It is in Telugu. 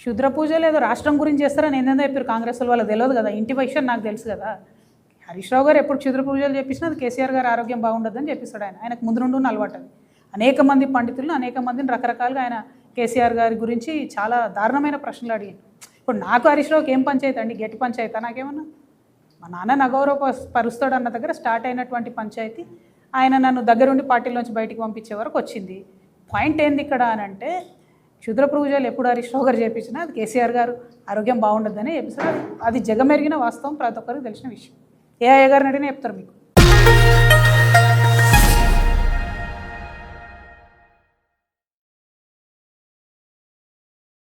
క్షుద్ర పూజలు ఏదో రాష్ట్రం గురించి చేస్తారని ఏందో చెప్పారు కాంగ్రెస్ వాళ్ళకి తెలియదు కదా. ఇంటి విషయం నాకు తెలుసు కదా. హరీష్ రావు గారు ఎప్పుడు క్షుద్ర పూజలు చేపించినా అది కేసీఆర్ గారు ఆరోగ్యం బాగుండదని చెప్పిస్తాడు. ఆయనకు ముందు నుండి అలవాటు అది. అనేక మంది పండితులను అనేక మందిని రకరకాలుగా ఆయన కేసీఆర్ గారి గురించి చాలా దారుణమైన ప్రశ్నలు అడిగాడు. ఇప్పుడు నాకు హరీష్ రావుకి ఏం పంచాయతీ అండి? గట్టి పంచాయతీ నాకేమన్నా? మా నాన్న అగౌరవపరుస్తాడు అన్న దగ్గర స్టార్ట్ అయినటువంటి పంచాయతీ ఆయన నన్ను దగ్గరుండి పార్టీలోంచి బయటికి పంపించే వరకు వచ్చింది. పాయింట్ ఏంది ఇక్కడ అని అంటే, క్షుద్ర పూజలు ఎప్పుడు హరీష్ రావు గారు చేపించినా అది కేసీఆర్ గారు ఆరోగ్యం బాగుండదని చెప్పిస్తారు. అది జగమెరిగిన వాస్తవం, ప్రతి ఒక్కరికి తెలిసిన విషయం. ఏ అయ్య గారిని అడిగినా చెప్తారు మీకు.